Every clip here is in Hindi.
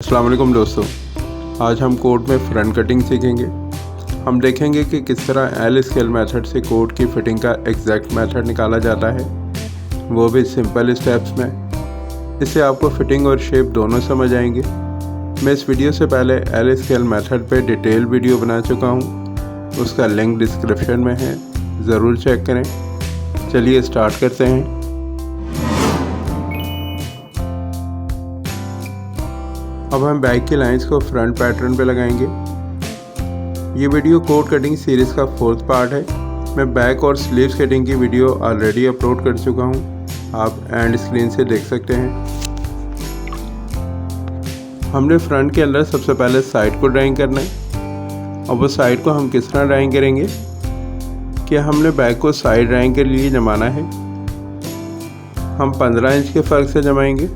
अस्सलाम वालेकुम दोस्तों, आज हम कोट में फ्रंट कटिंग सीखेंगे। हम देखेंगे कि किस तरह एल स्केल मेथड से कोट की फिटिंग का एग्जैक्ट मेथड निकाला जाता है, वो भी सिंपल स्टेप्स में। इससे आपको फिटिंग और शेप दोनों समझ आएंगे। मैं इस वीडियो से पहले एल स्केल मेथड पे डिटेल वीडियो बना चुका हूँ, उसका लिंक डिस्क्रिप्शन में है, ज़रूर चेक करें। चलिए स्टार्ट करते हैं। अब हम बैक की लाइंस को फ्रंट पैटर्न पे लगाएंगे। ये वीडियो कोट कटिंग सीरीज़ का 4th पार्ट है। मैं बैक और स्लीव्स कटिंग की वीडियो ऑलरेडी अपलोड कर चुका हूँ, आप एंड स्क्रीन से देख सकते हैं। हमने फ्रंट के अंदर सबसे पहले साइड को ड्राइंग करना है। अब वो साइड को हम किस तरह ड्राइंग करेंगे कि हमने बैक को साइड ड्राइंग के लिए जमाना है। हम 15 इंच के फ़र्क से जमाएंगे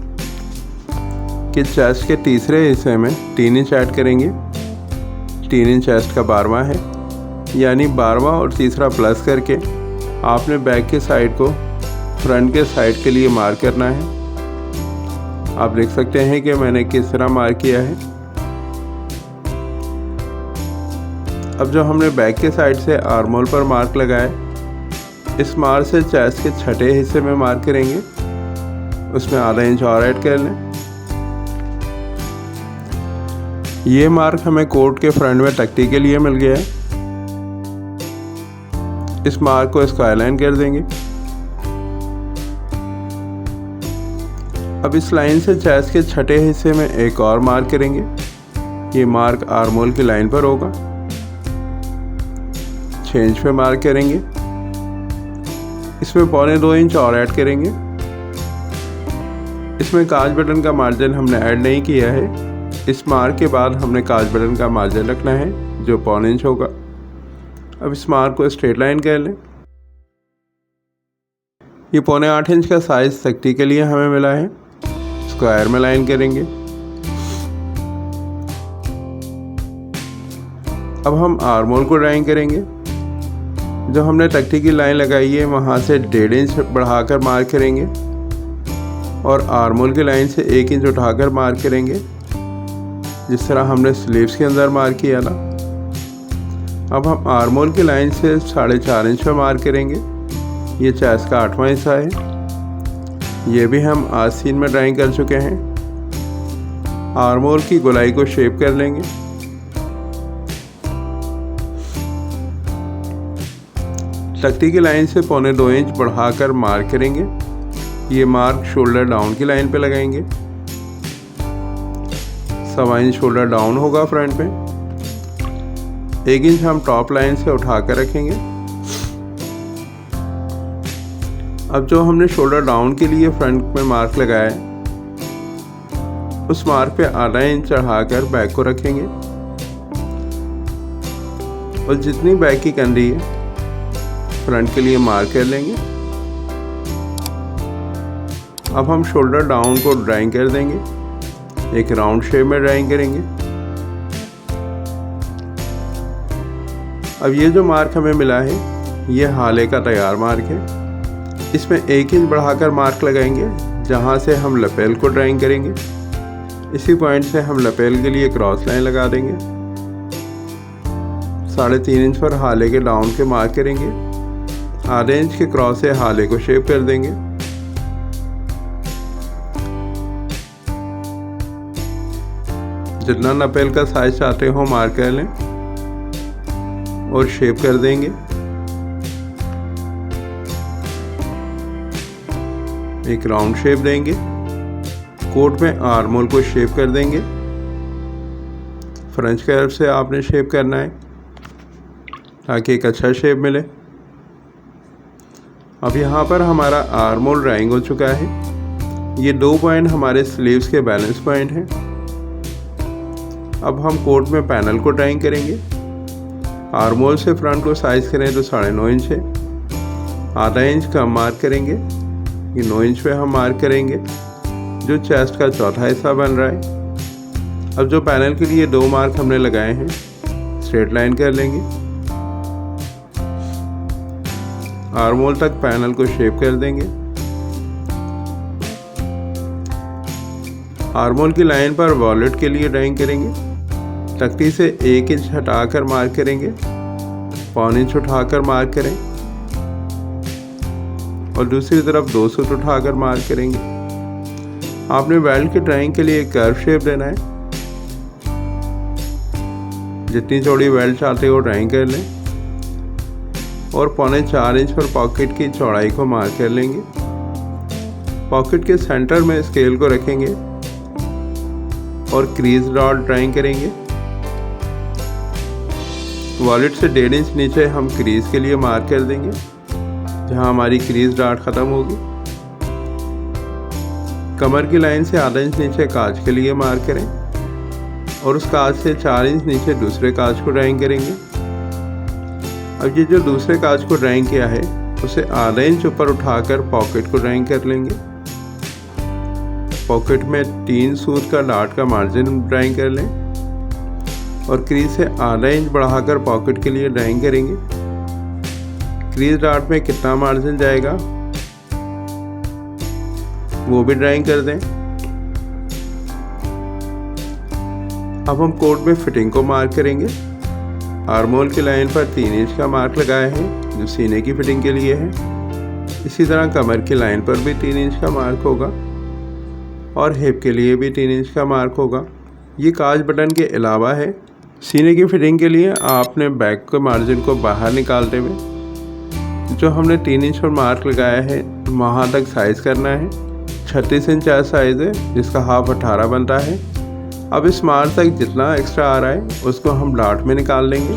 कि चेस्ट के तीसरे हिस्से में 3 इंच ऐड करेंगे। 3 इंच चेस्ट का 12वां है, यानी 12वां और तीसरा प्लस करके आपने बैक के साइड को फ्रंट के साइड के लिए मार्क करना है। आप देख सकते हैं कि मैंने किस तरह मार्क किया है। अब जो हमने बैक के साइड से आर्म होल पर मार्क लगाया, इस मार्क से चेस्ट के छठे हिस्से में मार्क करेंगे, उसमें आधा इंच और ऐड कर लें। ये मार्क हमें कोट के फ्रंट में तख्ती के लिए मिल गया है। इस मार्क को स्क्वायर लाइन कर देंगे। अब इस लाइन से चेस्ट के छठे हिस्से में एक और मार्क करेंगे। ये मार्क आर्म होल की लाइन पर होगा। 6 इंच पे मार्क करेंगे। इसमें 1.25 इंच और ऐड करेंगे। इसमें काज बटन का मार्जिन हमने ऐड नहीं किया है। इस मार्क के बाद हमने काज बटन का मार्जिन रखना है, जो 1.25 इंच होगा। अब इस मार्क को स्ट्रेट लाइन कर लें। ये 7.25 इंच का साइज तख्ती के लिए हमें मिला है। स्क्वायर में लाइन करेंगे। अब हम आर्म होल को ड्राइंग करेंगे। जो हमने तख्ती की लाइन लगाई है, वहाँ से 1.5 इंच बढ़ाकर मार्क करेंगे और आर्म होल की लाइन से 1 इंच उठाकर मार्क करेंगे, जिस तरह हमने स्लीव्स के अंदर मार्क किया ना। अब हम आर्म होल की लाइन से 4.5 इंच पर मार्क करेंगे। ये चेस्ट का 8वां हिस्सा है। ये भी हम आस्तीन में ड्राइंग कर चुके हैं। आर्म होल की गोलाई को शेप कर लेंगे। तख्ती की लाइन से 1.25 इंच बढ़ाकर मार्क करेंगे। ये मार्क शोल्डर डाउन की लाइन पे लगाएंगे। 1.25 इंच शोल्डर डाउन होगा फ्रंट में। 1 इंच हम टॉप लाइन से उठाकर रखेंगे। अब जो हमने शोल्डर डाउन के लिए फ्रंट में मार्क लगाया है, उस मार्क पे आधा इंच चढ़ाकर बैक को रखेंगे और जितनी बैक की कंधी है फ्रंट के लिए मार्क कर लेंगे। अब हम शोल्डर डाउन को ड्राइंग कर देंगे। एक राउंड शेप में ड्राइंग करेंगे। अब ये जो मार्क हमें मिला है, ये हाले का तैयार मार्क है। इसमें 1 इंच बढ़ाकर मार्क लगाएंगे, जहाँ से हम लपेल को ड्राइंग करेंगे। इसी पॉइंट से हम लपेल के लिए क्रॉस लाइन लगा देंगे। 3.5 इंच पर हाले के डाउन के मार्क करेंगे। आधे इंच के क्रॉस से हाले को शेप कर देंगे। जितना नपेल का साइज चाहते हो मार्क कर लें और शेप कर देंगे। एक राउंड शेप देंगे। कोट में आर्म होल को शेप कर देंगे। फ्रेंच कर्व से आपने शेप करना है ताकि एक अच्छा शेप मिले। अब यहाँ पर हमारा आर्म होल ड्राइंग हो चुका है। ये 2 पॉइंट हमारे स्लीव्स के बैलेंस पॉइंट हैं। अब हम कोट में पैनल को ड्राइंग करेंगे। आर्म होल से फ्रंट को साइज करें तो 9.5 इंच है। आधा इंच कम मार्क करेंगे। ये 9 इंच पे हम मार्क करेंगे, जो चेस्ट का चौथा हिस्सा बन रहा है। अब जो पैनल के लिए 2 मार्क हमने लगाए हैं, स्ट्रेट लाइन कर लेंगे। आर्म होल तक पैनल को शेप कर देंगे। आर्मोल की लाइन पर वॉलेट के लिए ड्राइंग करेंगे। तख्ती से 1 इंच हटाकर मार्क करेंगे, 1.25 इंच उठाकर मार्क करें और दूसरी तरफ 2 सूत उठाकर मार्क करेंगे। आपने बेल्ट की ड्राइंग के लिए एक कर्व शेप देना है। जितनी चौड़ी बेल्ट चाहते हो ड्राइंग कर लें और 3.25 इंच पर पॉकेट की चौड़ाई को मार्क कर लेंगे। पॉकेट के सेंटर में स्केल को रखेंगे और क्रीज डॉट ड्राइंग करेंगे। वॉलेट से 1.5 इंच नीचे हम क्रीज के लिए मार्क कर देंगे, जहां हमारी क्रीज डॉट ख़त्म होगी। कमर की लाइन से आधा इंच नीचे काज के लिए मार्क करें और उस काज से 4 इंच नीचे दूसरे काज को ड्राइंग करेंगे। अब ये जो दूसरे काज को ड्राइंग किया है उसे आधा इंच ऊपर उठाकर पॉकेट को ड्राइंग कर लेंगे। पॉकेट में 3 सूत का डॉट का मार्जिन ड्राइंग कर लें और क्रीज से आधा इंच बढ़ाकर पॉकेट के लिए ड्राइंग करेंगे। क्रीज डॉट में कितना मार्जिन जाएगा वो भी ड्राइंग कर दें। अब हम कोट में फिटिंग को मार्क करेंगे। आर्मोल की लाइन पर 3 इंच का मार्क लगाया है जो सीने की फिटिंग के लिए है। इसी तरह कमर की लाइन पर भी 3 इंच का मार्क होगा और हिप के लिए भी 3 इंच का मार्क होगा। ये काज बटन के अलावा है। सीने की फिटिंग के लिए आपने बैक के मार्जिन को बाहर निकालते हुए जो हमने 3 इंच पर मार्क लगाया है वहाँ तक साइज़ करना है। 36 इंच साइज़ है जिसका हाफ 18 बनता है। अब इस मार्क तक जितना एक्स्ट्रा आ रहा है उसको हम डॉट में निकाल लेंगे।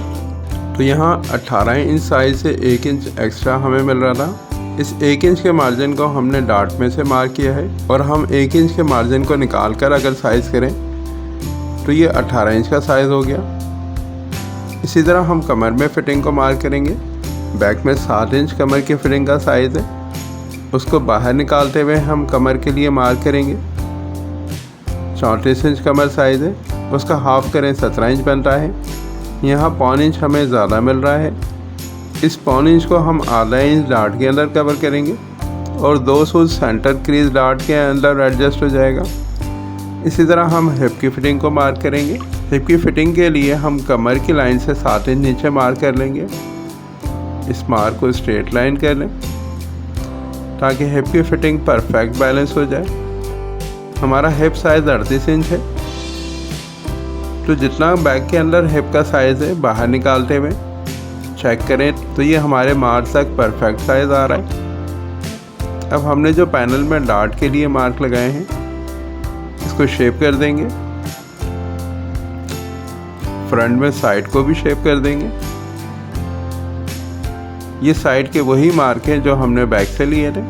तो यहाँ 18 इंच साइज़ से 1 इंच एक्स्ट्रा हमें मिल रहा था। इस 1 इंच के मार्जिन को हमने डॉट में से मार्क किया है और हम 1 इंच के मार्जिन को निकाल कर अगर साइज़ करें तो ये 18 इंच का साइज़ हो गया। इसी तरह हम कमर में फिटिंग को मार्क करेंगे। बैक में 7 इंच कमर की फिटिंग का साइज़ है, उसको बाहर निकालते हुए हम कमर के लिए मार्क करेंगे। 34 इंच कमर साइज़ है, उसका हाफ करें 17 इंच बनता है। यहाँ 1.25 इंच हमें ज़्यादा मिल रहा है। इस 1.25 इंच को हम आधा इंच डॉट के अंदर कवर करेंगे और 2 सूत सेंटर क्रीज डॉट के अंदर एडजस्ट हो जाएगा। इसी तरह हम हिप की फिटिंग को मार्क करेंगे। हिप की फिटिंग के लिए हम कमर की लाइन से 7 इंच नीचे मार्क कर लेंगे। इस मार्क को स्ट्रेट लाइन कर लें ताकि हिप की फिटिंग परफेक्ट बैलेंस हो जाए। हमारा हिप साइज़ 38 इंच है, तो जितना बैक के अंदर हिप का साइज़ है बाहर निकालते हुए चेक करें तो ये हमारे मार्क तक परफेक्ट साइज़ आ रहा है। अब हमने जो पैनल में डॉट के लिए मार्क लगाए हैं इसको शेप कर देंगे। फ्रंट में साइड को भी शेप कर देंगे। ये साइड के वही मार्क हैं जो हमने बैक से लिए थे।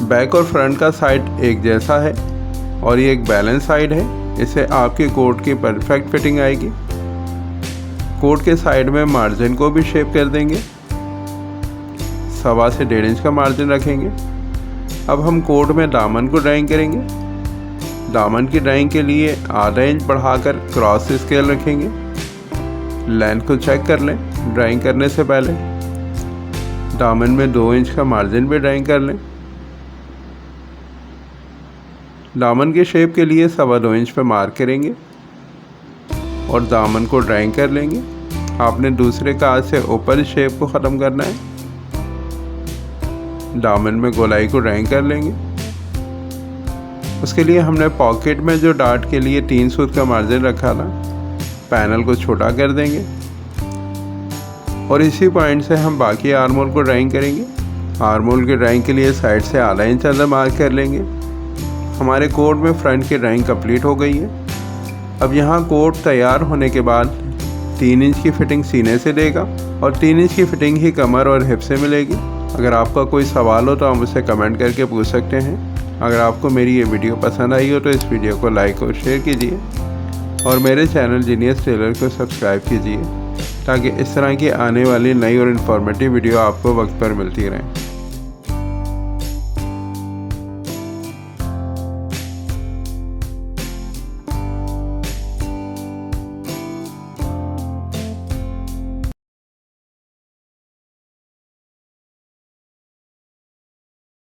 बैक और फ्रंट का साइड एक जैसा है और ये एक बैलेंस साइड है। इससे आपकी कोट की परफेक्ट फिटिंग आएगी। कोट के साइड में मार्जिन को भी शेप कर देंगे। 1.25 से 1.5 इंच का मार्जिन रखेंगे। अब हम कोट में दामन को ड्राइंग करेंगे। दामन की ड्राइंग के लिए आधा इंच बढ़ाकर क्रॉस स्केल रखेंगे। लेंथ को चेक कर लें ड्राइंग करने से पहले। दामन में 2 इंच का मार्जिन भी ड्राइंग कर लें। दामन के शेप के लिए 2.25 इंच पे मार्क करेंगे और दामन को ड्राइंग कर लेंगे। आपने दूसरे काज से ऊपर शेप को ख़त्म करना है। दामन में गोलाई को ड्राइंग कर लेंगे। उसके लिए हमने पॉकेट में जो डॉट के लिए 3 सूत का मार्जिन रखा था पैनल को छोटा कर देंगे और इसी पॉइंट से हम बाकी आर्मोल को ड्राइंग करेंगे। आर्मोल की ड्राइंग के लिए साइड से आधा इंच अंदर मार्क कर लेंगे। हमारे कोट में फ्रंट की ड्राइंग कंप्लीट हो गई है। अब यहाँ कोट तैयार होने के बाद 3 इंच की फिटिंग सीने से देगा और 3 इंच की फिटिंग ही कमर और हिप से मिलेगी। अगर आपका कोई सवाल हो तो आप मुझसे कमेंट करके पूछ सकते हैं। अगर आपको मेरी ये वीडियो पसंद आई हो तो इस वीडियो को लाइक और शेयर कीजिए और मेरे चैनल जीनियस टेलर को सब्सक्राइब कीजिए ताकि इस तरह की आने वाली नई और इन्फॉर्मेटिव वीडियो आपको वक्त पर मिलती रहें।